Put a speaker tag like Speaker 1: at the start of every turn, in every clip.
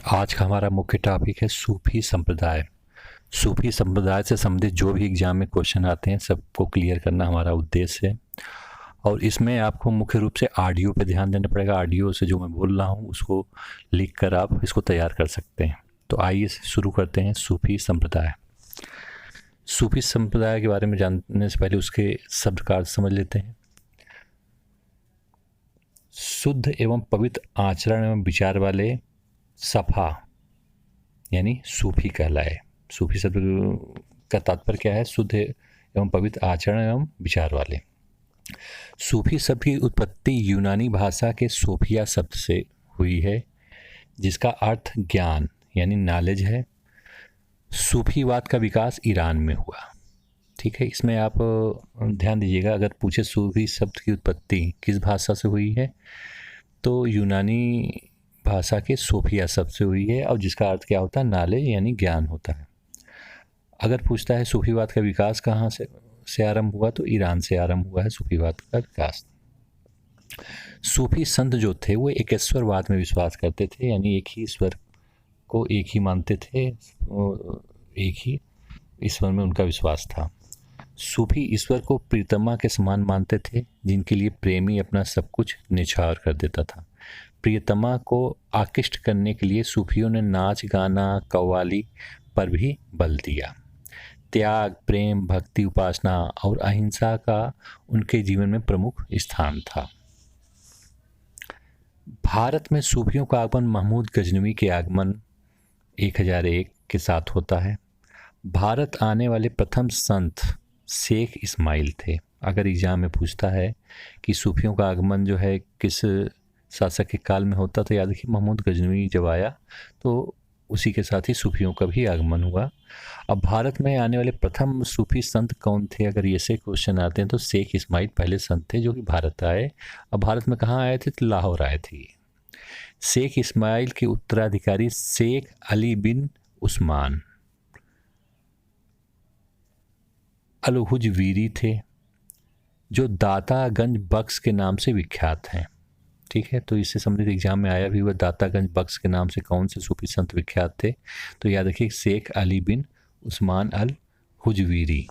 Speaker 1: आज का हमारा मुख्य टॉपिक है सूफी संप्रदाय। सूफी संप्रदाय से संबंधित जो भी एग्ज़ाम में क्वेश्चन आते हैं सबको क्लियर करना हमारा उद्देश्य है। और इसमें आपको मुख्य रूप से ऑडियो पे ध्यान देना पड़ेगा। ऑडियो से जो मैं बोल रहा हूँ उसको लिख कर आप इसको तैयार कर सकते हैं। तो आइए शुरू करते हैं। सूफी संप्रदाय। सूफी संप्रदाय के बारे में जानने से पहले उसके शब्द का अर्थ समझ लेते हैं। शुद्ध एवं पवित्र आचरण एवं विचार वाले सफ़ा यानी सूफी कहलाए। सूफी शब्द का तात्पर्य क्या है? शुद्ध एवं पवित्र आचरण एवं विचार वाले। सूफी शब्द की उत्पत्ति यूनानी भाषा के सोफिया शब्द से हुई है, जिसका अर्थ ज्ञान यानी नॉलेज है। सूफीवाद का विकास ईरान में हुआ। ठीक है, इसमें आप ध्यान दीजिएगा। अगर पूछे सूफी शब्द की उत्पत्ति किस भाषा से हुई है, तो यूनानी भाषा के सोफिया शब्द से हुई है, और जिसका अर्थ क्या होता है? नॉलेज यानी ज्ञान होता है। अगर पूछता है सूफीवाद का विकास कहाँ से आरंभ हुआ, तो ईरान से आरंभ हुआ है सूफीवाद का विकास। सूफी संत जो थे वो एकेश्वरवाद में विश्वास करते थे, यानी एक ही ईश्वर को एक ही मानते थे, एक ही ईश्वर में उनका विश्वास था। सूफी ईश्वर को प्रियतमा के समान मानते थे, जिनके लिए प्रेमी अपना सब कुछ न्यौछावर कर देता था। प्रियतमा को आकृष्ट करने के लिए सूफियों ने नाच गाना कव्वाली पर भी बल दिया। त्याग, प्रेम, भक्ति, उपासना और अहिंसा का उनके जीवन में प्रमुख स्थान था। भारत में सूफियों का आगमन महमूद गजनवी के आगमन 1001 के साथ होता है। भारत आने वाले प्रथम संत शेख इस्माइल थे। अगर एग्जाम में पूछता है कि सूफियों का आगमन जो है किस शासक के काल में होता, तो याद रखिए महमूद गजनवी जब आया तो उसी के साथ ही सूफियों का भी आगमन हुआ। अब भारत में आने वाले प्रथम सूफी संत कौन थे? अगर ये से क्वेश्चन आते हैं तो शेख इस्माइल पहले संत थे जो कि भारत आए। अब भारत में कहाँ आए थे? तो लाहौर आए थे। शेख इस्माइल के उत्तराधिकारी शेख अली बिन उस्मान अल हुजवीरी थे, जो दातागंज बख्श के नाम से विख्यात हैं। ठीक है, तो इससे संबंधित एग्जाम में आया भी हुआ, दातागंज बख्श के नाम से कौन से सूफी संत विख्यात थे? तो याद रखिए शेख अली बिन उस्मान अल हुजवीरी।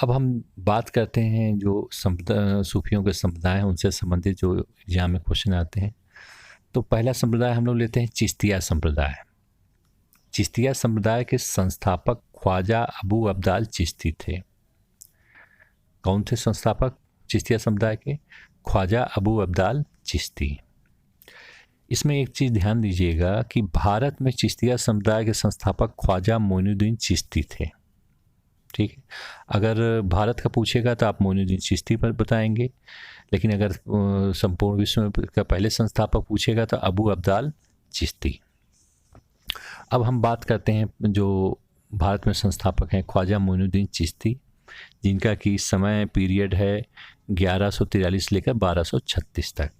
Speaker 1: अब हम बात करते हैं जो सूफियों के संप्रदाय हैं उनसे संबंधित जो एग्जाम में क्वेश्चन आते हैं। तो पहला संप्रदाय हम लोग लेते हैं चिश्तिया संप्रदाय। चिश्तिया संप्रदाय के संस्थापक ख्वाजा अबू अब्दाल चिश्ती थे। कौन थे संस्थापक चिश्तिया संप्रदाय के? ख्वाजा अबू अब्दाल चिश्ती। इसमें एक चीज़ ध्यान दीजिएगा कि भारत में चिश्तिया संप्रदाय के संस्थापक ख्वाजा मोइनुद्दीन चिश्ती थे। ठीक है, अगर भारत का पूछेगा तो आप मोइनुद्दीन चिश्ती पर बताएंगे, लेकिन अगर संपूर्ण विश्व का पहले संस्थापक पूछेगा तो अबू अब्दाल चिश्ती। अब हम बात करते हैं जो भारत में संस्थापक हैं ख्वाजा मोइनुद्दीन चिश्ती, जिनका कि समय पीरियड है 1143 लेकर 1236 तक।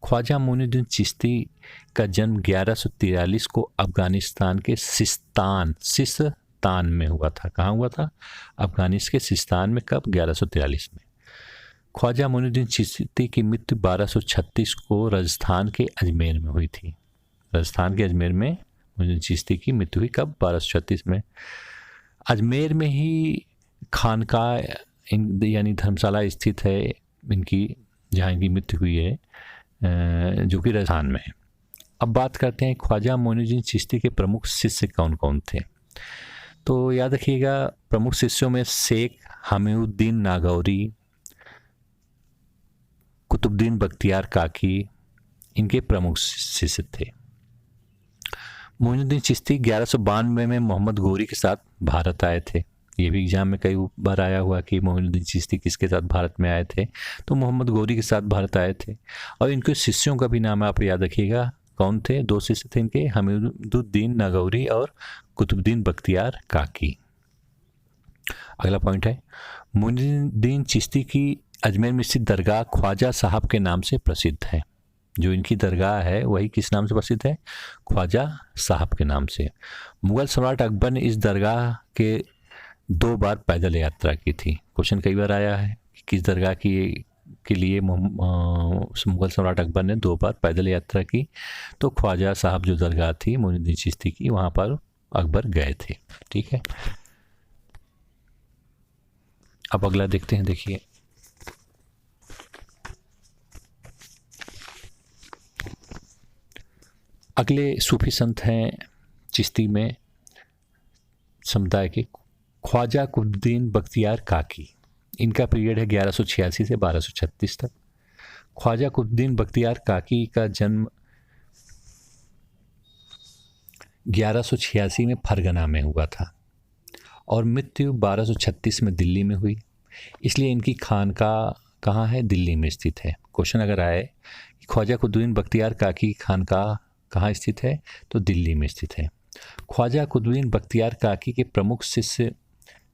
Speaker 1: ख्वाजा मोइनुद्दीन चिश्ती का जन्म 1143 को अफ़गानिस्तान के सिस्तान में हुआ था। कहाँ हुआ था? अफ़गानिस्तान के सिस्तान में। कब? 1143 में। ख्वाजा मोइनुद्दीन चिश्ती की मृत्यु 1236 को राजस्थान के अजमेर में हुई थी। राजस्थान के अजमेर में मोइनुद्दीन चिश्ती की मृत्यु हुई। कब? 1236 में। अजमेर में ही खानका यानी धर्मशाला स्थित है इनकी, जहाँ इनकी मृत्यु हुई है, जो कि राजस्थान में है। अब बात करते हैं ख्वाजा मोइनुद्दीन चिश्ती के प्रमुख शिष्य कौन कौन थे। तो याद रखिएगा प्रमुख शिष्यों में शेख हमीउद्दीन नागौरी, कुतुबुद्दीन बख्तियार काकी इनके प्रमुख शिष्य थे। मोइनुद्दीन चिश्ती 1192 में मोहम्मद गौरी के साथ भारत आए थे। ये भी एग्जाम में कई बार आया हुआ कि मोइनुद्दीन चिश्ती किसके साथ भारत में आए थे, तो मोहम्मद गौरी के साथ भारत आए थे। और इनके शिष्यों का भी नाम आप याद रखिएगा। कौन थे? दो शिष्य थे इनके, हमीउद्दीन नागौरी और कुतुबुद्दीन बख्तियार काकी। अगला पॉइंट है मोइनुद्दीन चिश्ती की अजमेर में स्थित दरगाह ख्वाजा साहब के नाम से प्रसिद्ध है। जो इनकी दरगाह है वही किस नाम से प्रसिद्ध है? ख्वाजा साहब के नाम से। मुगल सम्राट अकबर ने इस दरगाह के 2 बार पैदल यात्रा की थी। क्वेश्चन कई बार आया है कि किस दरगाह की के लिए मुग़ल सम्राट अकबर ने 2 बार पैदल यात्रा की। तो ख्वाजा साहब जो दरगाह थी मोइनुद्दीन चिश्ती की, वहाँ पर अकबर गए थे। ठीक है, अब अगला देखते हैं। देखिए, अगले सूफी संत हैं चिश्ती में समुदाय के ख्वाजा कुतुबुद्दीन बख्तियार काकी। इनका पीरियड है 1186 से 1236 तक। ख्वाजा कुतुबुद्दीन बख्तियार काकी का जन्म 1186 में फरगना में हुआ था और मृत्यु 1236 में दिल्ली में हुई। इसलिए इनकी खानकाह कहाँ है? दिल्ली में स्थित है। क्वेश्चन अगर आए ख्वाजा कुतुबुद्दीन बख्तियार काकी की खानकाह कहाँ स्थित है, तो दिल्ली में स्थित है। ख्वाजा कुतुबुद्दीन बख्तियार काकी के प्रमुख शिष्य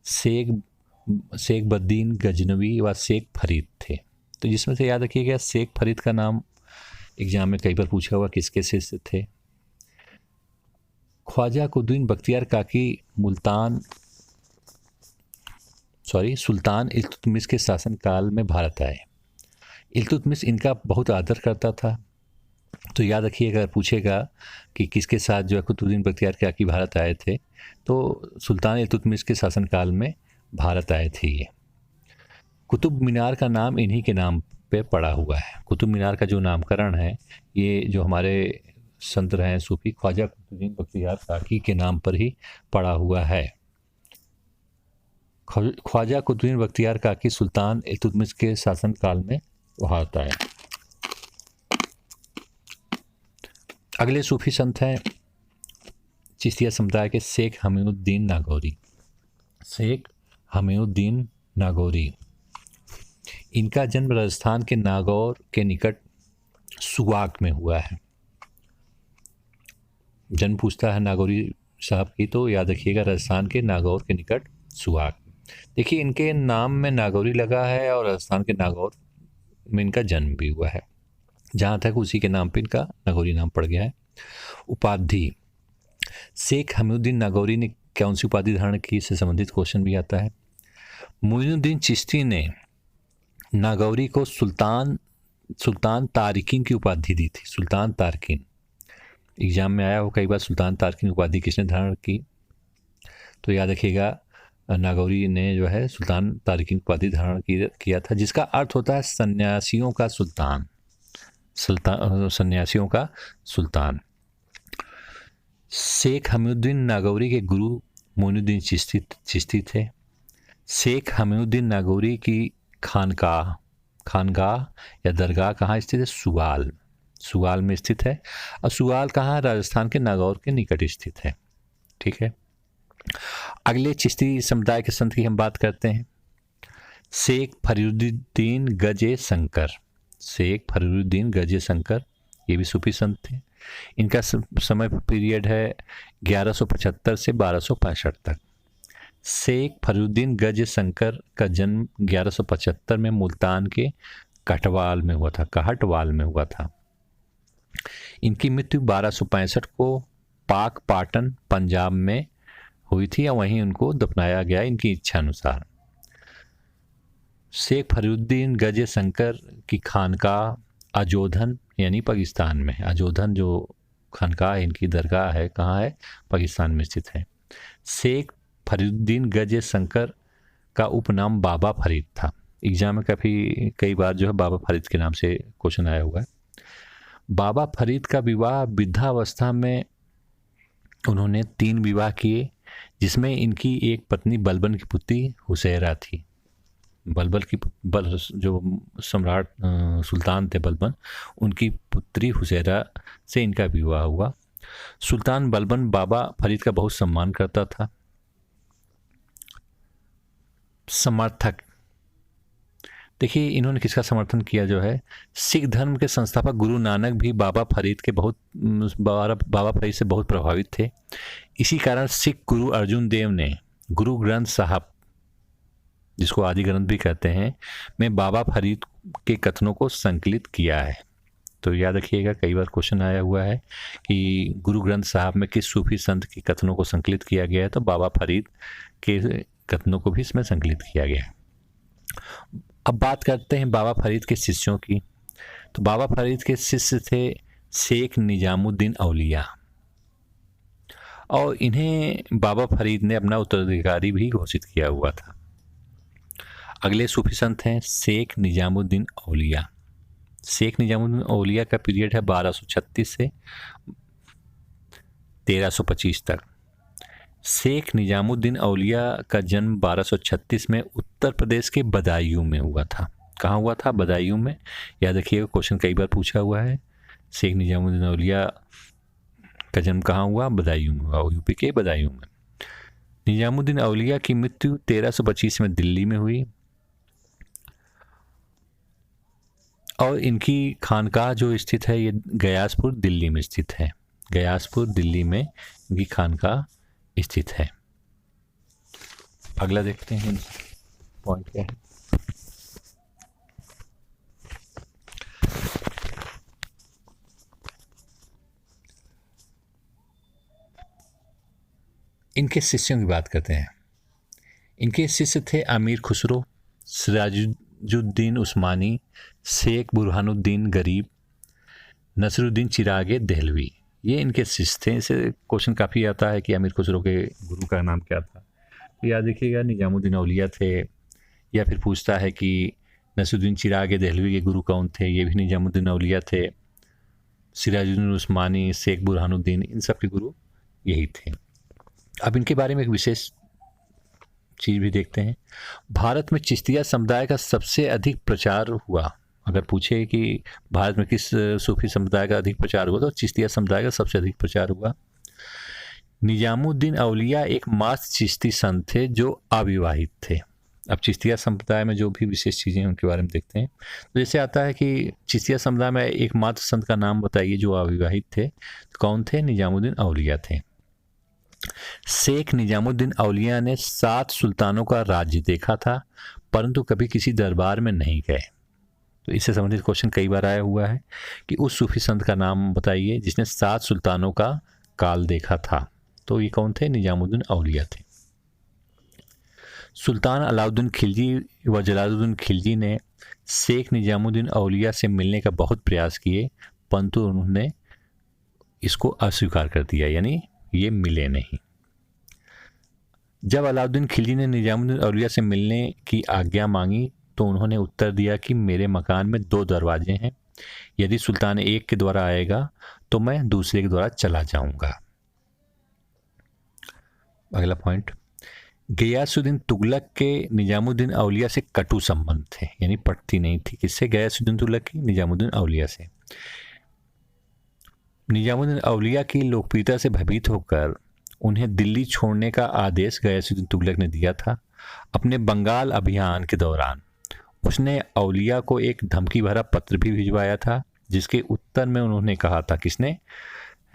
Speaker 1: शेख बद्दीन गजनवी व शेख फरीद थे। तो जिसमें से याद रखिएगा शेख फरीद का नाम एग्जाम में कई बार पूछा हुआ, किसके शिष्य थे। ख्वाजा कुतुबुद्दीन बख्तियार काकी सुल्तान इल्तुतमिश के शासनकाल में भारत आए। इल्तुतमिश इनका बहुत आदर करता था। तो याद रखिएगा, अगर पूछेगा कि किसके साथ जो है कुतुबुद्दीन बख्तियार काकी भारत आए थे, तो सुल्तान इल्तुतमिश के शासनकाल में भारत आए थे ये। कुतुब मीनार का नाम इन्हीं के नाम पे पड़ा हुआ है। कुतुब मीनार का जो नामकरण है ये जो हमारे संत रहे सूफी ख्वाजा कुतुबुद्दीन बख्तियार काकी के नाम पर ही पड़ा हुआ है। ख्वाजा कुतुबुद्दीन बख्तियार काकी सुल्तान इल्तुतमिश के शासनकाल में भारत आए। अगले सूफी संत हैं चिश्तिया समुदाय के शेख हमीउद्दीन नागौरी। शेख हमीउद्दीन नागौरी, इनका जन्म राजस्थान के नागौर के निकट सुवाक में हुआ है। जन्म पूछता है नागौरी साहब की, तो याद रखिएगा राजस्थान के नागौर के निकट सुवाक। देखिए, इनके नाम में नागौरी लगा है और राजस्थान के नागौर में इनका जन्म भी हुआ है। जहाँ तक उसी के नाम पे इनका नागौरी नाम पड़ गया है। उपाधि, शेख हमीउद्दीन नागौरी ने कौन सी उपाधि धारण की, इससे संबंधित क्वेश्चन भी आता है। मोइनुद्दीन चिश्ती ने नागौरी को सुल्तान तारिकीन की उपाधि दी थी। सुल्तान तारिकीन एग्जाम में आया हो कई बार, सुल्तान तारिकीन उपाधि किसने धारण की, तो याद रखिएगा नागौरी ने जो है सुल्तान तारिकीन उपाधि धारण किया था, जिसका अर्थ होता है सन्यासियों का सुल्तान। सन्यासियों का सुल्तान। शेख हमीउद्दीन नागौरी के गुरु मोइनुद्दीन चिश्ती थे। शेख हमीउद्दीन नागौरी की खानगाह या दरगाह कहाँ स्थित है? सुगाल में स्थित है। और सुगाल कहाँ? राजस्थान के नागौर के निकट स्थित है। ठीक है, अगले चिश्ती समुदाय के संत की हम बात करते हैं। शेख फरीदुद्दीन गजे शंकर। शेख फरीदुद्दीन गजे शंकर, ये भी सूफी संत थे। इनका समय पीरियड है 1175 से 1265 तक। शेख फरीदुद्दीन गजे शंकर का जन्म 1175 में मुल्तान के कहटवाल में हुआ था। इनकी मृत्यु 1265 को पाक पाटन पंजाब में हुई थी, या वहीं उनको दफनाया गया इनकी इच्छा अनुसार। शेख फरीदुद्दीन गजे शंकर की खानकाह अजोधन यानी पाकिस्तान में। अजोधन जो खानकाह इनकी दरगाह है कहाँ है? पाकिस्तान में स्थित है। शेख फरीदुद्दीन गजे शंकर का उपनाम बाबा फरीद था। एग्जाम में कई बार जो है बाबा फरीद के नाम से क्वेश्चन आया हुआ है। बाबा फरीद का विवाह वृद्धावस्था में उन्होंने 3 विवाह किए, जिसमें इनकी एक पत्नी बलबन की पुत्री हुसैरा थी। जो सम्राट सुल्तान थे बलबन, उनकी पुत्री हुसैरा से इनका विवाह हुआ। सुल्तान बलबन बाबा फरीद का बहुत सम्मान करता था। समर्थक, देखिए इन्होंने किसका समर्थन किया जो है? सिख धर्म के संस्थापक गुरु नानक भी बाबा फरीद से बहुत प्रभावित थे। इसी कारण सिख गुरु अर्जुन देव ने गुरु ग्रंथ साहब, जिसको आदि ग्रंथ भी कहते हैं, में बाबा फरीद के कथनों को संकलित किया है। तो याद रखिएगा, कई बार क्वेश्चन आया हुआ है कि गुरु ग्रंथ साहब में किस सूफी संत के कथनों को संकलित किया गया है, तो बाबा फरीद के कथनों को भी इसमें संकलित किया गया है। अब बात करते हैं बाबा फरीद के शिष्यों की। तो बाबा फरीद के शिष्य थे शेख निजामुद्दीन औलिया, और इन्हें बाबा फरीद ने अपना उत्तराधिकारी भी घोषित किया हुआ था। अगले सूफी संत हैं शेख निजामुद्दीन औलिया। शेख निजामुद्दीन औलिया का पीरियड है 1236 से 1325 तक। शेख निजामुद्दीन औलिया का जन्म 1236 में उत्तर प्रदेश के बदायूं में हुआ था। कहाँ हुआ था? बदायूं में। याद रखिएगा, क्वेश्चन कई बार पूछा हुआ है। शेख निजामुद्दीन औलिया का जन्म कहाँ हुआ? बदायूं में हुआ, यूपी के बदायूं में। निजामुद्दीन औलिया की मृत्यु 1325 में दिल्ली में हुई, और इनकी खानकाह जो स्थित है ये गयासपुर दिल्ली में स्थित है। गयासपुर दिल्ली में इनकी खानकाह स्थित है। अगला देखते हैं पॉइंट क्या है। इनके शिष्यों की बात करते हैं। इनके शिष्य थे अमीर खुसरो, सिराजुद्दीन उस्मानी, शेख बुरहानुद्दीन गरीब, नसरुद्दीन चिरागे देहलवी। ये इनके शिष्य थे। इसे क्वेश्चन काफ़ी आता है कि अमीर खुसरो के गुरु का नाम क्या था। तो याद रखिएगा निजामुद्दीन औलिया थे, या फिर पूछता है कि नसरुद्दीन चिरागे देहलवी के गुरु कौन थे, ये भी निजामुद्दीन औलिया थे। सिराजुद्दीन उस्मानी, शेख बुरहानुद्दीन, इन सब के गुरु यही थे। अब इनके बारे में एक विशेष चीज़ भी देखते हैं। भारत में चिश्तिया समुदाय का सबसे अधिक प्रचार हुआ। अगर पूछे कि भारत में किस सूफी समुदाय का अधिक प्रचार हुआ, तो चिश्तिया समुदाय का सबसे अधिक प्रचार हुआ। निजामुद्दीन औलिया एक मात्र चिश्ती संत थे जो अविवाहित थे। अब चिश्तिया संप्रदाय में जो भी विशेष चीज़ें हैं उनके बारे में देखते हैं। तो जैसे आता है कि चिश्तिया समुदाय में एक मात्र संत का नाम बताइए जो अविवाहित थे। तो कौन थे? निजामुद्दीन औलिया थे। शेख निजामुद्दीन औलिया ने 7 सुल्तानों का राज्य देखा था, परंतु कभी किसी दरबार में नहीं गए। तो इससे संबंधित क्वेश्चन कई बार आया हुआ है कि उस सूफी संत का नाम बताइए जिसने 7 सुल्तानों का काल देखा था। तो ये कौन थे? निजामुद्दीन औलिया थे। सुल्तान अलाउद्दीन खिलजी व जलालुद्दीन खिलजी ने शेख निजामुद्दीन औलिया से मिलने का बहुत प्रयास किए, परंतु उन्होंने इसको अस्वीकार कर दिया, यानी ये मिले नहीं। जब अलाउद्दीन खिलजी ने निजामुद्दीन औलिया से मिलने की आज्ञा मांगी तो उन्होंने उत्तर दिया कि मेरे मकान में 2 दरवाजे हैं, यदि सुल्तान एक के द्वारा आएगा तो मैं दूसरे के द्वारा चला जाऊंगा। अगला पॉइंट, गयासुद्दीन तुगलक के निजामुद्दीन औलिया से कटु संबंध थे, यानी पटती नहीं थी। किससे? गयासुद्दीन तुगलक की निजामुद्दीन औलिया से। निजामुद्दीन औलिया की लोकप्रियता से भयभीत होकर उन्हें दिल्ली छोड़ने का आदेश गयासुद्दीन तुगलक ने दिया था। अपने बंगाल अभियान के दौरान उसने औलिया को एक धमकी भरा पत्र भी भिजवाया था, जिसके उत्तर में उन्होंने कहा था, किसने?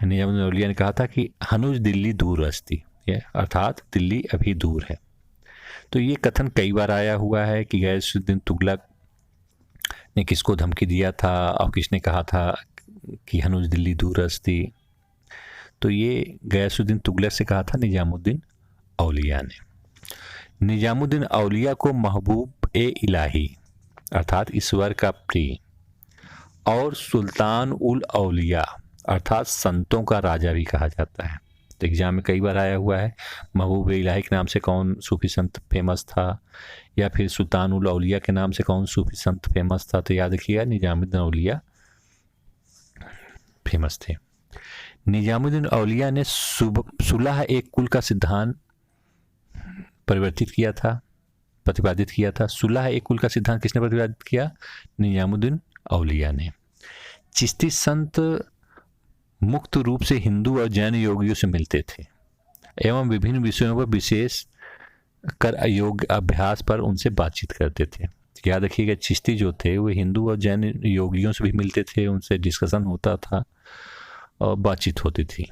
Speaker 1: निजामुद्दीन औलिया ने कहा था कि हनुज दिल्ली दूर अस्ति, अर्थात दिल्ली अभी दूर है। तो ये कथन कई बार आया हुआ है कि गयासुद्दीन तुगलक ने किसको धमकी दिया था और किसने कहा था कि हनुज दिल्ली दूर अस्ति। तो ये गयासुद्दीन तुगलक से कहा था निजामुद्दीन औलिया ने। निजामुद्दीन औलिया को महबूब ए इलाही अर्थात ईश्वर का प्रिय और सुल्तान उल औलिया अर्थात संतों का राजा भी कहा जाता है। तो एग्जाम में कई बार आया हुआ है। महबूब ए इलाही के नाम से कौन सूफी संत फेमस था, या फिर सुल्तान उल औलिया के नाम से कौन सूफी संत फेमस था? तो याद रखिएगा निजामुद्दीन औलिया फेमस थे। निजामुद्दीन औलिया ने सुलह एक कुल का सिद्धांत प्रतिपादित किया था। सुलह एक कुल का सिद्धांत किसने प्रतिपादित किया? निजामुद्दीन औलिया ने। चिश्ती संत मुक्त रूप से हिंदू और जैन योगियों से मिलते थे एवं विभिन्न विषयों पर विशेष कर योग अभ्यास पर उनसे बातचीत करते थे। याद रखिएगा चिश्ती जो थे वो हिंदू और जैन योगियों से भी मिलते थे, उनसे डिस्कशन होता था और बातचीत होती थी।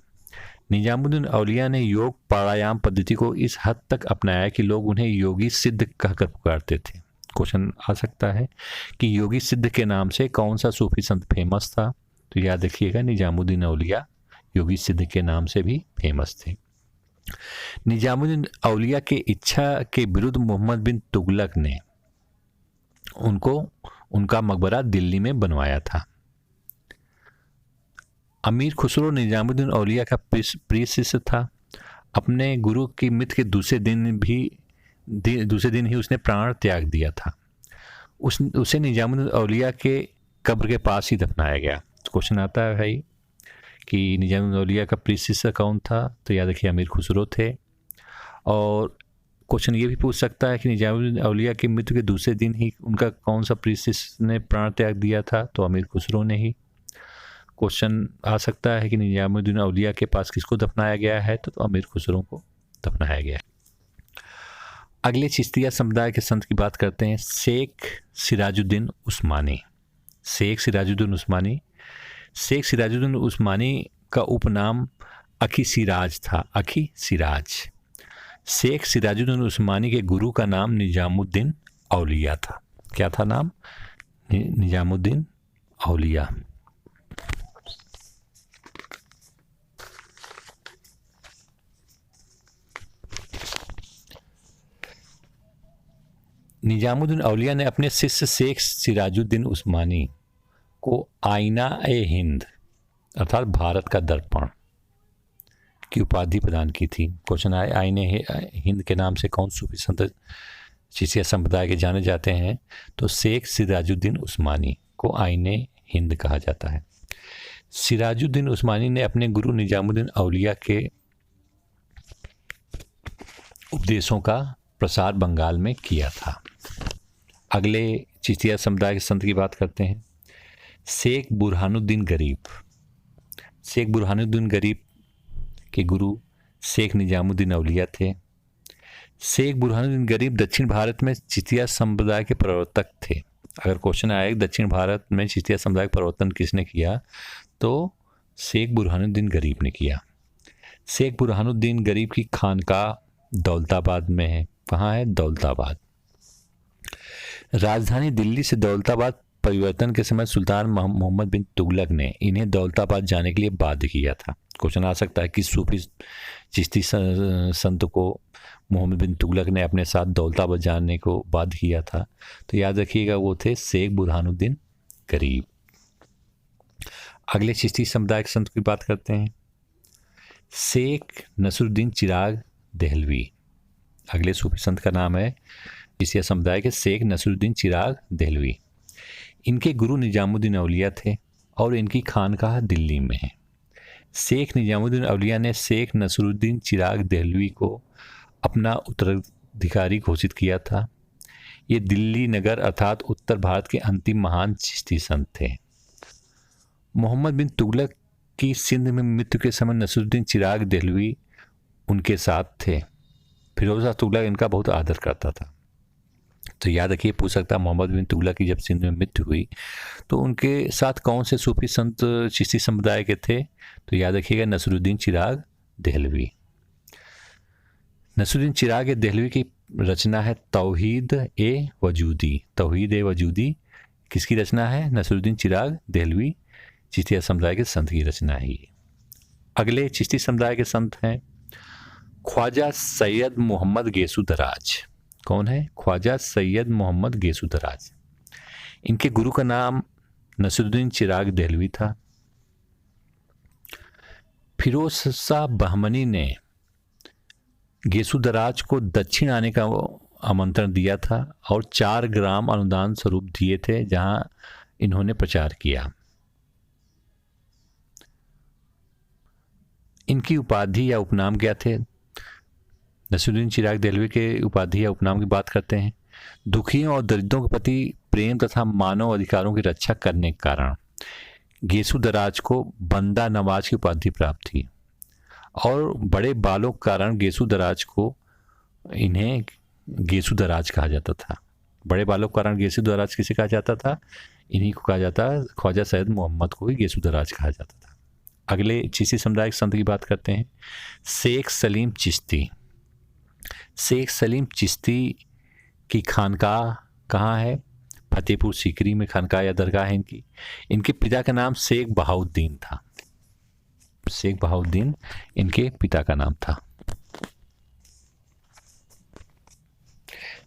Speaker 1: निजामुद्दीन औलिया ने योग प्राणायाम पद्धति को इस हद तक अपनाया कि लोग उन्हें योगी सिद्ध कहकर पुकारते थे। क्वेश्चन आ सकता है कि योगी सिद्ध के नाम से कौन सा सूफी संत फेमस था? तो याद रखिएगा निजामुद्दीन औलिया योगी सिद्ध के नाम से भी फेमस थे। निजामुद्दीन औलिया के इच्छा के विरुद्ध मोहम्मद बिन तुगलक ने उनको उनका मकबरा दिल्ली में बनवाया था। अमीर खुसरो निजामुद्दीन औलिया का प्रिय शिष्य था। अपने गुरु की मृत्यु के दूसरे दिन ही उसने प्राण त्याग दिया था। उसे निजामुद्दीन औलिया के कब्र के पास ही दफनाया गया। क्वेश्चन आता है भाई कि निजामुद्दीन औलिया का प्रिय शिष्य कौन था, तो याद रखिए अमीर खुसरो थे। और क्वेश्चन ये भी पूछ सकता है कि निजामुद्दीन औलिया की मृत्यु के दूसरे दिन ही उनका कौन सा प्रिय शिष्य ने प्राण त्याग दिया था, तो अमीर खुसरो ने ही। क्वेश्चन आ सकता है कि निजामुद्दीन औलिया के पास किसको दफनाया गया है, तो अमीर खुसरो को दफनाया गया। अगले चिश्तिया समुदाय के संत की बात करते हैं, शेख सिराजुद्दीन उस्मानी। शेख सिराजुद्दीन उस्मानी का उपनाम अखी सिराज था। अखी सिराज। शेख सिराजुद्दीन उस्मानी के गुरु का नाम निजामुद्दीन औलिया था। क्या था नाम? निजामुद्दीन औलिया। निजामुद्दीन औलिया ने अपने शिष्य शेख सिराजुद्दीन उस्मानी को आईना ए हिंद अर्थात भारत का दर्पण की उपाधि प्रदान की थी। क्वेश्चन आए, आईने हिंद के नाम से कौन सूफी संत चिश्तिया संप्रदाय के जाने जाते हैं, तो शेख सिराजुद्दीन उस्मानी को आईने हिंद कहा जाता है। सिराजुद्दीन उस्मानी ने अपने गुरु निजामुद्दीन औलिया के उपदेशों का प्रसार बंगाल में किया था। अगले चिश्तिया समुदाय के संत की बात करते हैं, शेख बुरहानुद्दीन गरीब। शेख बुरहानुद्दीन गरीब के गुरु शेख निजामुद्दीन औलिया थे। शेख बुरहानुद्दीन गरीब दक्षिण भारत में चिश्तिया संप्रदाय के प्रवर्तक थे। अगर क्वेश्चन आए दक्षिण भारत में चिश्तिया समुदाय का प्रवर्तन किसने किया, तो शेख बुरहानुद्दीन गरीब ने किया। शेख बुरहानुद्दीन गरीब की खानकाह दौलताबाद में है। कहाँ है? दौलताबाद। राजधानी दिल्ली से दौलताबाद परिवर्तन के समय सुल्तान मोहम्मद बिन तुगलक ने इन्हें दौलताबाद जाने के लिए बाध्य किया था। क्वेश्चन आ सकता है कि सूफी चिश्ती संत को मोहम्मद बिन तुगलक ने अपने साथ दौलताबाद जाने को बाध्य किया था, तो याद रखिएगा वो थे शेख बुरहानुद्दीन गरीब। अगले चिश्ती समुदाय के संत की बात करते हैं, शेख नसरुद्दीन चिराग देहलवी। अगले सूफी संत का नाम है चिश्तिया समुदाय के शेख नसरुद्दीन चिराग देहलवी। इनके गुरु निजामुद्दीन औलिया थे और इनकी खानकाह दिल्ली में है। शेख निजामुद्दीन औलिया ने शेख नसरुद्दीन चिराग देहलवी को अपना उत्तराधिकारी घोषित किया था। ये दिल्ली नगर अर्थात उत्तर भारत के अंतिम महान चिश्ती संत थे। मोहम्मद बिन तुगलक की सिंध में मृत्यु के समय नसरुद्दीन चिराग देहलवी उनके साथ थे। फिरोज शाह तुगलक इनका बहुत आदर करता था। तो याद रखिए, पूछ सकता है मोहम्मद बिन तुगलक की जब सिंध में मृत्यु हुई तो उनके साथ कौन से सूफी संत चिश्ती संप्रदाय के थे, तो याद रखिएगा नसरुद्दीन चिराग देहलवी। नसरुद्दीन चिराग देहलवी की रचना है तौहीद ए वजूदी। तौहीद ए वजूदी किसकी रचना है? नसरुद्दीन चिराग देहलवी चिश्तिया समुदाय के संत की रचना है ये। अगले चिश्ती समुदाय के संत हैं ख्वाजा सैयद मोहम्मद गेसु दराज। कौन है? ख्वाजा सैयद मोहम्मद गेसु दराज। इनके गुरु का नाम नसरुद्दीन चिराग देहलवी था। फिरोज शाह बहमनी ने गेसु दराज को दक्षिण आने का आमंत्रण दिया था और 4 ग्राम अनुदान स्वरूप दिए थे, जहां इन्होंने प्रचार किया। इनकी उपाधि या उपनाम क्या थे? नसरुद्दीन चिराग देहलवी के उपाधि या उपनाम की बात करते हैं, दुखियों और दरिद्रों के प्रति प्रेम तथा मानव अधिकारों की रक्षा करने के कारण गेसु दराज को बंदा नवाज की उपाधि प्राप्त थी। और बड़े बालों के कारण गेसु दराज को इन्हें गेसु दराज कहा जाता था। बड़े बालों के कारण गेसु दराज किसे कहा जाता था? इन्हीं को कहा जाता। ख्वाजा सैयद मोहम्मद को ही गेसु दराज कहा जाता था। अगले चिश्ती समुदाय के संत की बात करते हैं शेख सलीम चिश्ती। शेख सलीम चिश्ती की खानकाह कहाँ है? फतेहपुर सीकरी में खानकाह या दरगाह है इनकी। इनके पिता का नाम शेख बहाउद्दीन था। शेख बहाउद्दीन इनके पिता का नाम था।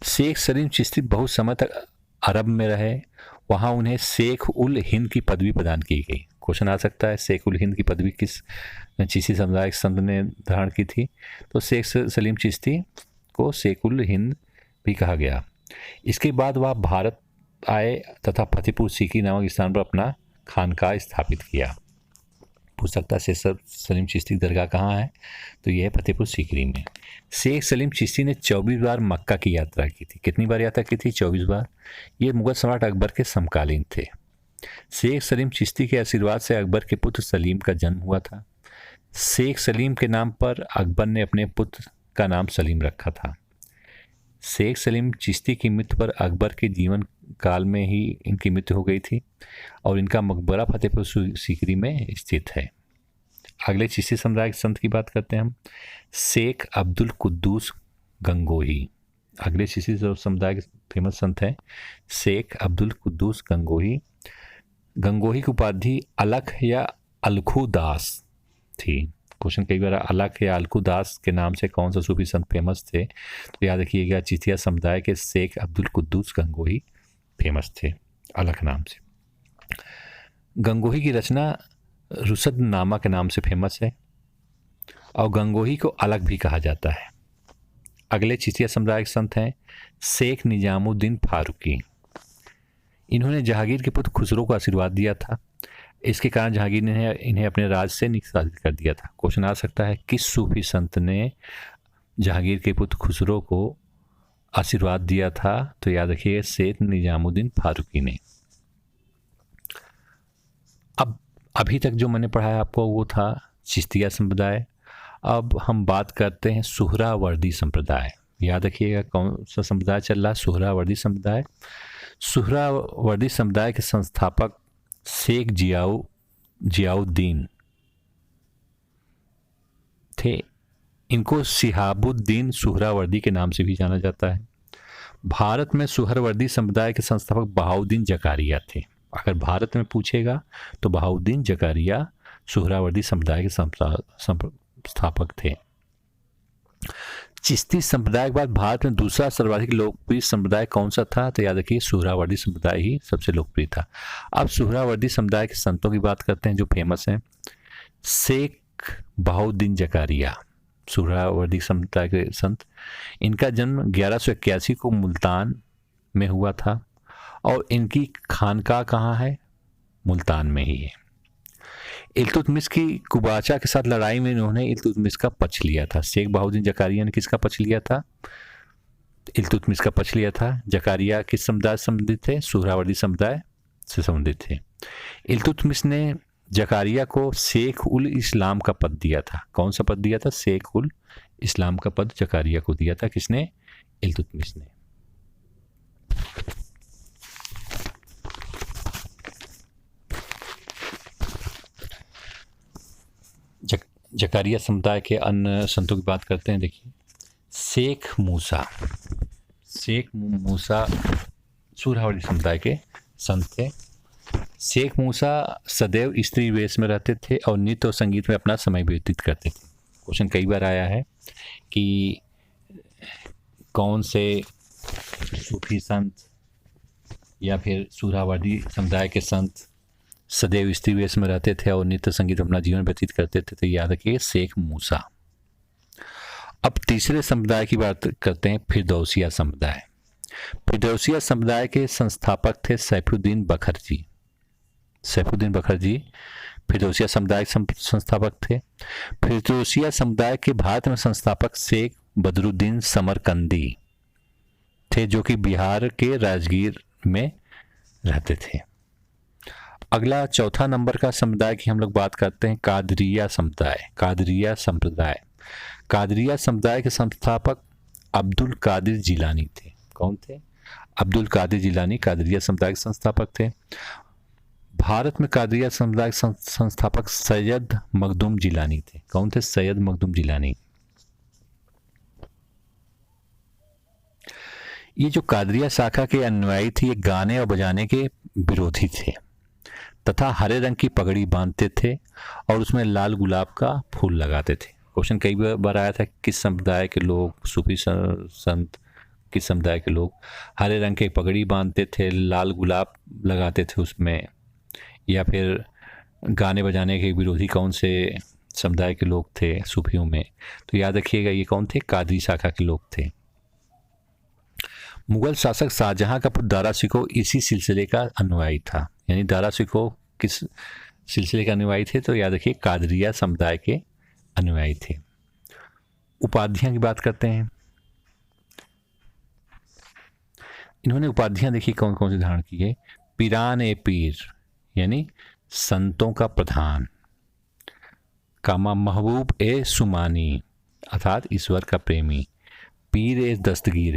Speaker 1: शेख सलीम चिश्ती बहुत समय तक अरब में रहे, वहाँ उन्हें शेख उल हिंद की पदवी प्रदान की गई। क्वेश्चन आ सकता है शेख उल हिंद की पदवी किस चिश्ती समुदाय संत ने धारण की थी? तो शेख सलीम चिश्ती को शेख उल हिंद भी कहा गया। इसके बाद वह भारत आए तथा फतेहपुर सीकरी नामक स्थान पर अपना खानका स्थापित किया। पूछ सकता है शेख सलीम चिश्ती की दरगाह कहाँ है? तो यह है फतेहपुर सीकरी में। शेख सलीम चिश्ती ने 24 बार मक्का की यात्रा की थी। कितनी बार यात्रा की थी? 24 बार। ये मुगल सम्राट अकबर के समकालीन थे। शेख सलीम चिश्ती के आशीर्वाद से अकबर के पुत्र सलीम का जन्म हुआ था। शेख सलीम के नाम पर अकबर ने अपने पुत्र का नाम सलीम रखा था। शेख सलीम चिश्ती की मृत्यु पर अकबर के जीवन काल में ही इनकी मृत्यु हो गई थी और इनका मकबरा फतेहपुर सीकरी में स्थित है। अगले चिश्ती समुदाय के संत की बात करते हैं हम, शेख अब्दुल कुद्दूस गंगोही। अगले चिश्ती समुदाय के फेमस संत हैं शेख अब्दुल कुद्दूस गंगोही। गंगोही की उपाधि अलख या अलखू दास थी। क्वेश्चन कई बार अलख या अलखू दास के नाम से कौन सा सूफी संत फेमस थे? तो याद रखिएगा चिश्तिया समुदाय के शेख अब्दुल कुद्दूस गंगोही फेमस थे अलख नाम से। गंगोही की रचना रुसद नामा के नाम से फेमस है और गंगोही को अलग भी कहा जाता है। अगले चिश्तिया समुदाय के संत हैं शेख निजामुद्दीन फारूकी। इन्होंने जहांगीर के पुत्र खुसरो को आशीर्वाद दिया था। इसके कारण जहांगीर ने इन्हें अपने राज से निष्कासित कर दिया था। क्वेश्चन आ सकता है किस सूफी संत ने जहांगीर के पुत्र खुसरो को आशीर्वाद दिया था? तो याद रखिए शेख निजामुद्दीन फारूकी ने। अब अभी तक जो मैंने पढ़ाया आपको वो था चिश्तिया संप्रदाय। अब हम बात करते हैं सुहरावर्दी संप्रदाय। याद रखिएगा कौन सा संप्रदाय चल रहा है? सुहरावर्दी संप्रदाय। सुहरावर्दी समुदाय के संस्थापक शेख जियाउद्दीन थे। इनको सिहाबुद्दीन सुहरावर्दी के नाम से भी जाना जाता है। भारत में सुहरावर्दी संप्रदाय के संस्थापक बहाउद्दीन जकारिया थे। अगर भारत में पूछेगा तो बहाउद्दीन जकारिया सुहरावर्दी समुदाय के संस्थापक थे। चिश्ती संप्रदाय के बाद भारत में दूसरा सर्वाधिक लोकप्रिय संप्रदाय कौन सा था? तो याद रखिए सुहरावर्दी संप्रदाय ही सबसे लोकप्रिय था। अब सुहरावर्दी समुदाय के संतों की बात करते हैं जो फेमस हैं। शेख बहाउद्दीन जकारिया सुहरावर्दी समुदाय के संत। इनका जन्म 1181 को मुल्तान में हुआ था और इनकी खानका कहाँ है? मुल्तान में ही है। इल्तुतमिश की कुबाचा के साथ लड़ाई में इन्होंने इल्तुतमिश का पक्ष लिया था। शेख बहाउद्दीन जकारिया ने किसका पक्ष लिया था? इल्तुतमिश का पक्ष लिया था। जकारिया किस समुदाय से संबंधित थे? सुहरावर्दी समुदाय से संबंधित थे। इल्तुतमिश ने जकारिया को शेख उल इस्लाम का पद दिया था। कौन सा पद दिया था? शेख उल इस्लाम का पद जकारिया को दिया था। किसने? इल्तुतमिश ने। जकारिया समुदाय के अन्य संतों की बात करते हैं। देखिए शेख मूसा सुहरावर्दी समुदाय के संत थे। शेख मूसा सदैव स्त्री वेश में रहते थे और नृत्य और संगीत में अपना समय व्यतीत करते थे। क्वेश्चन कई बार आया है कि कौन से सूफी संत या फिर सुहरावर्दी समुदाय के संत सदैव स्त्री वेश में रहते थे और नित्य संगीत अपना जीवन व्यतीत करते थे? तो याद रखिए शेख मूसा। अब तीसरे समुदाय की बात करते हैं फिरदौसिया समुदाय। फिरदौसिया समुदाय के संस्थापक थे सैफुद्दीन बखरजी। फिरदौसिया समुदाय के संस्थापक थे। फिरदौसिया समुदाय के भारत में संस्थापक शेख बदरुद्दीन समरकंदी थे जो कि बिहार के राजगीर में रहते थे। अगला चौथा नंबर का समुदाय की हम लोग बात करते हैं कादरिया समुदाय के संस्थापक अब्दुल कादिर जिलानी थे। कौन थे? अब्दुल कादिर जिलानी कादरिया समुदाय के संस्थापक थे। भारत में कादरिया समुदाय के संस्थापक सैयद मखदूम जिलानी थे। कौन थे? सैयद मखदूम जिलानी। ये जो कादरिया शाखा के अनुयायी थे ये गाने और बजाने के विरोधी थे तथा हरे रंग की पगड़ी बांधते थे और उसमें लाल गुलाब का फूल लगाते थे। क्वेश्चन कई बार आया था किस संप्रदाय के लोग सूफी संत किस समुदाय के लोग हरे रंग के पगड़ी बांधते थे, लाल गुलाब लगाते थे उसमें, या फिर गाने बजाने के विरोधी कौन से समुदाय के लोग थे सूफियों में? तो याद रखिएगा ये कौन थे? कादरी शाखा के लोग थे। मुगल शासक शाहजहां का पुत्र दारा शिकोह इसी सिलसिले का अनुयायी था। यानी दारा शिकोह किस सिलसिले के अनुयायी थे? तो याद रखिए कादरिया समुदाय के अनुयायी थे। उपाधियां की बात करते हैं। इन्होंने उपाधियां देखी कौन कौन सी धारण की है? पीरान ए पीर यानी संतों का प्रधान, कामा महबूब ए सुमानी अर्थात ईश्वर का प्रेमी, पीर ए दस्तगीर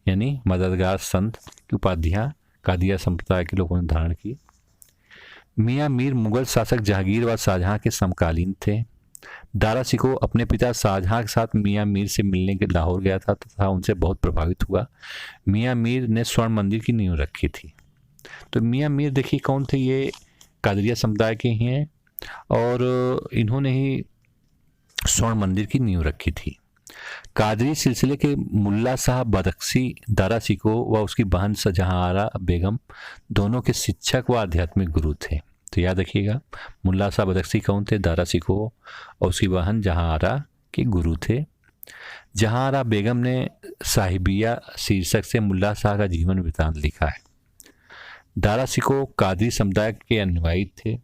Speaker 1: यानी मददगार संत की उपाधियां कादिया संप्रदाय के लोगों ने धारण की। मियाँ मीर मुगल शासक जहांगीर व शाहजहां के समकालीन थे। दारा शिकोह अपने पिता शाहजहां के साथ मियाँ मीर से मिलने के लाहौर गया था तथा उनसे बहुत प्रभावित हुआ। मियाँ मीर ने स्वर्ण मंदिर की नींव रखी थी। तो मियाँ मीर देखिए कौन थे? ये कादरिया समुदाय के ही हैं और इन्होंने ही स्वर्ण मंदिर की नींव रखी थी। कादरी सिलसिले के मुल्ला साहब बदख्शी दारा शिकोह व उसकी बहन शाहजहां बेगम दोनों के शिक्षक व आध्यात्मिक गुरु थे। तो याद रखिएगा मुल्ला साहब बदख्शी कौन थे? दारा शिकोह और उसकी बहन जहांआरा के गुरु थे। जहांआरा बेगम ने साहिबिया शीर्षक से मुल्ला साहब का जीवन वृत्तांत लिखा है। दारा शिकोह कादरी समुदाय के अनुयायी थे।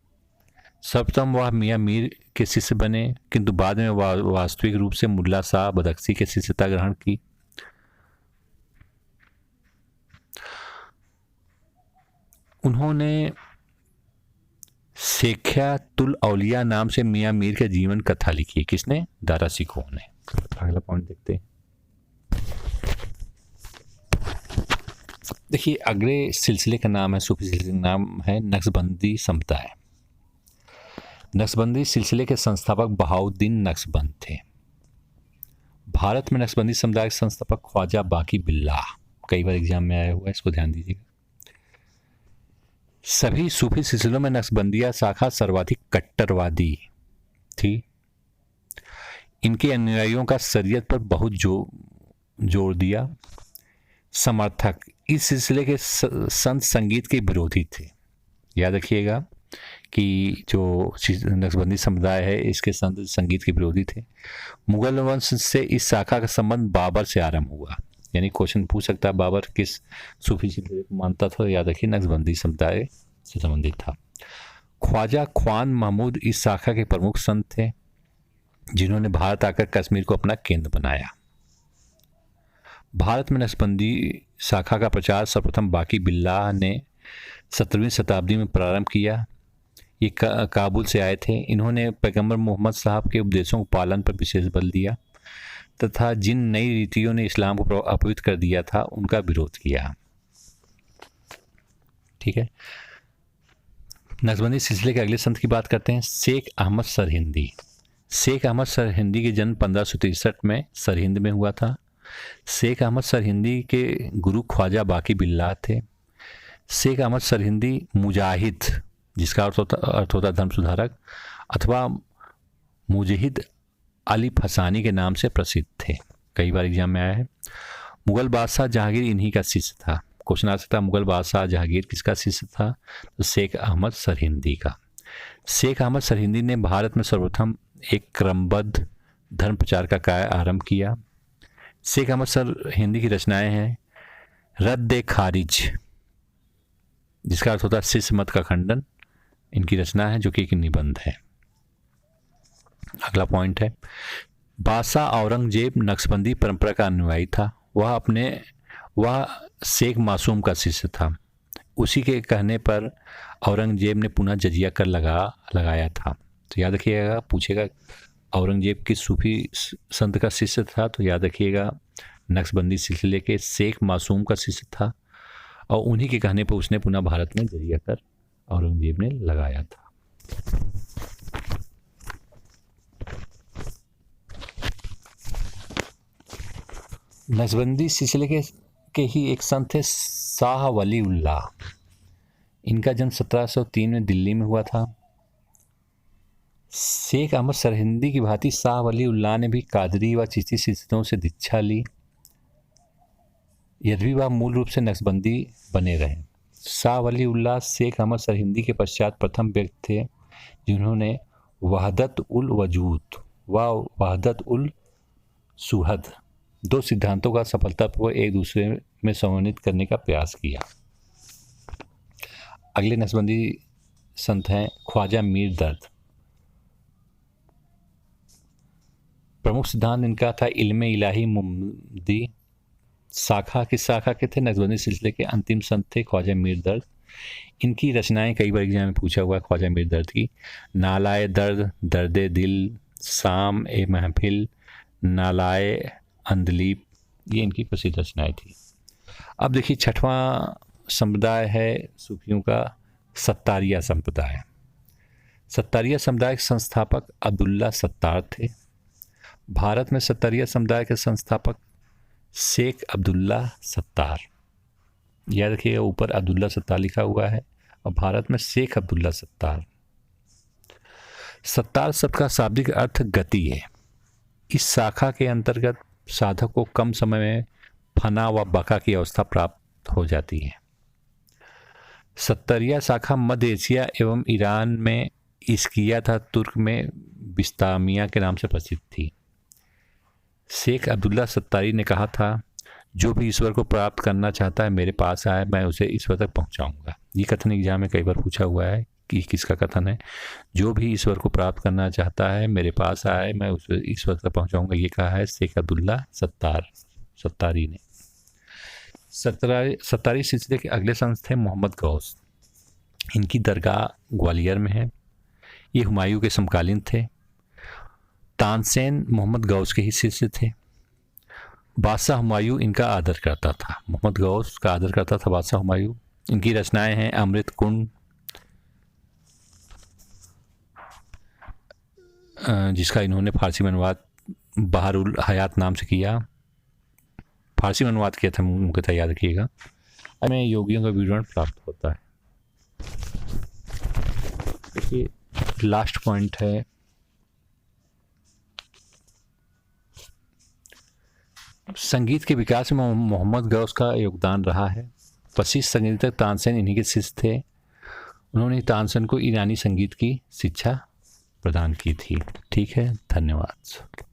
Speaker 1: सर्वप्रथम वह मियाँ मीर के शिष्य बने, किंतु बाद में वास्तविक रूप से मुल्ला साहब बदख्शी के शिष्यता ग्रहण की। उन्होंने शेख्यातुल औलिया नाम से मियाँ मीर के जीवन कथा लिखी। किसने? दारा शिकोह ने। अगला पॉइंट देखते हैं। देखिए अगले सिलसिले का नाम है, सूफी सिलसिले का नाम है नक्शबंदी समुदाय। नक्शबंदी सिलसिले के संस्थापक बहाउद्दीन नक्शबंद थे। भारत में नक्शबंदी समुदाय के संस्थापक ख्वाजा बाकी बिल्लाह, कई बार एग्जाम में आया हुआ है, इसको ध्यान दीजिएगा। सभी सूफी सिलसिलों में नक्शबंदिया शाखा सर्वाधिक कट्टरवादी थी। इनके अनुयायियों का शरीयत पर बहुत जोर दिया। समर्थक इस सिलसिले के संत संगीत के विरोधी थे। याद रखिएगा कि जो नक्शबंदी समुदाय है इसके संत संगीत के विरोधी थे। मुगल वंश से इस शाखा का संबंध बाबर से आरंभ हुआ। यानी क्वेश्चन पूछ सकता है बाबर किस सूफी सिलसिले को मानता था? याद रखिए नक्शबंदी समुदाय से संबंधित था। ख्वाजा ख्वान महमूद इस शाखा के प्रमुख संत थे जिन्होंने भारत आकर कश्मीर को अपना केंद्र बनाया। भारत में नक्शबंदी शाखा का प्रचार सर्वप्रथम बाकी बिल्लाह ने 17वीं शताब्दी में प्रारंभ किया। ये काबुल से आए थे। इन्होंने पैगंबर मोहम्मद साहब के उपदेशों के पालन पर विशेष बल दिया तथा जिन नई रीतियों ने इस्लाम को अपवित्र कर दिया था उनका विरोध किया। ठीक है, नक्शबंदी सिलसिले के अगले संत की बात करते हैं। शेख अहमद सरहिंदी। शेख अहमद सरहिंदी की जन्म 1563 में सरहिंद में हुआ था। शेख अहमद सरहिंदी के गुरु ख्वाजा बाकी बिल्लाह थे। शेख अहमद सरहिंदी मुजाहिद, जिसका अर्थ होता धर्म सुधारक, अथवा मुजहिद अली फसानी के नाम से प्रसिद्ध थे। कई बार एग्जाम में आया है। मुगल बादशाह जहांगीर इन्हीं का शिष्य था। क्वेश्चन आ सकता है मुगल बादशाह जहांगीर किसका शिष्य था? तो शेख अहमद सरहिंदी का। शेख अहमद सरहिंदी ने भारत में सर्वप्रथम एक क्रमबद्ध धर्म प्रचार का कार्य आरंभ किया। शेख अहमद सरहिंदी की रचनाएं हैं रद्द खारिज, जिसका अर्थ होता है शिष्य मत का खंडन। इनकी रचना है जो कि एक निबंध है। अगला पॉइंट है बादशाह औरंगजेब नक्शबंदी परंपरा का अनुयायी था। वह शेख मासूम का शिष्य था। उसी के कहने पर औरंगजेब ने पुनः जजिया कर लगाया था। तो याद रखिएगा, पूछेगा औरंगजेब किस सूफी संत का शिष्य था? तो याद रखिएगा नक्शबंदी सिलसिले के शेख मासूम का शिष्य था और उन्हीं के कहने पर उसने पुनः भारत में जजिया कर औरंगजेब ने लगाया था। नक्शबंदी सिलसिले के ही एक संत थे शाह वली उल्लाह। इनका जन्म 1703 में दिल्ली में हुआ था। शेख अहमद सरहिंदी की भांति शाह वली उल्लाह ने भी कादरी व चिश्ती सिलसिलों से दीक्षा ली। यद्यपि वह मूल रूप से नक्शबंदी बने रहे। शाह वली उल्लाह शेख अहमद सरहिंदी के पश्चात प्रथम व्यक्ति थे जिन्होंने वहदत उल वजूद व वहदत उल सुहद दो सिद्धांतों का सफलतापूर्वक एक दूसरे में समन्वित करने का प्रयास किया। अगले नक्शबंदी संत हैं ख्वाजा मीर दर्द। प्रमुख सिद्धांत इनका था इल्मे इलाही मुमदी। शाखा किस शाखा के थे? नक्शबंदी सिलसिले के अंतिम संत थे ख्वाजा मीर दर्द। इनकी रचनाएं कई बार एग्जाम में पूछा हुआ है ख्वाजा मीर दर्द की। नालाए दर्द, दर्दे दिल, शाम ए महफिल, नालाए अंदलीब, ये इनकी प्रसिद्ध रचनाएं थी। अब देखिए छठवां संप्रदाय है सूफियों का सत्तारिया संप्रदाय। सत्तारिया समुदाय के संस्थापक अब्दुल्ला सत्तार थे। भारत में सत्तारिया समुदाय के संस्थापक शेख अब्दुल्ला सत्तार, याद रखिएगा ऊपर अब्दुल्ला सत्तार लिखा हुआ है और भारत में शेख अब्दुल्ला सत्तार। सत्तार शब्द का शाब्दिक अर्थ गति है। इस शाखा के अंतर्गत साधक को कम समय में फना व बका की अवस्था प्राप्त हो जाती है। सत्तारिया शाखा मध्य एशिया एवं ईरान में इस्किया तथा तुर्क में बिस्तामिया के नाम से प्रसिद्ध थी। शेख अब्दुल्ला सत्तारी ने कहा था, जो भी ईश्वर को प्राप्त करना चाहता है मेरे पास आए, मैं उसे ईश्वर तक पहुंचाऊंगा। ये कथन एग्जाम में कई बार पूछा हुआ है कि किसका कथन है। जो भी ईश्वर को प्राप्त करना चाहता है मेरे पास आए, मैं उसे ईश्वर तक पहुंचाऊंगा, ये कहा है शेख अब्दुल्ला सत्तारी ने। सत्तारी सिलसिले के अगले संत थे मोहम्मद गौस। इनकी दरगाह ग्वालियर में है। ये हुमायूं के समकालीन थे। तानसेन मोहम्मद गौस के ही शिष्य थे। बादशाह हुमायूं इनका आदर करता था। मोहम्मद गौस का आदर करता था बादशाह हुमायूं। इनकी रचनाएं हैं अमृत कुंड, जिसका इन्होंने फारसी में अनुवाद बहरुल हयात नाम से किया। फारसी में अनुवाद किया था मुख्यतः, याद रखिएगा। हमें योगियों का विवरण प्राप्त होता है। देखिए लास्ट पॉइंट है संगीत के विकास में मोहम्मद गौस का योगदान रहा है। प्रसिद्ध संगीतज्ञ तानसेन इन्हीं के शिष्य थे। उन्होंने तानसेन को ईरानी संगीत की शिक्षा प्रदान की थी। ठीक है, धन्यवाद।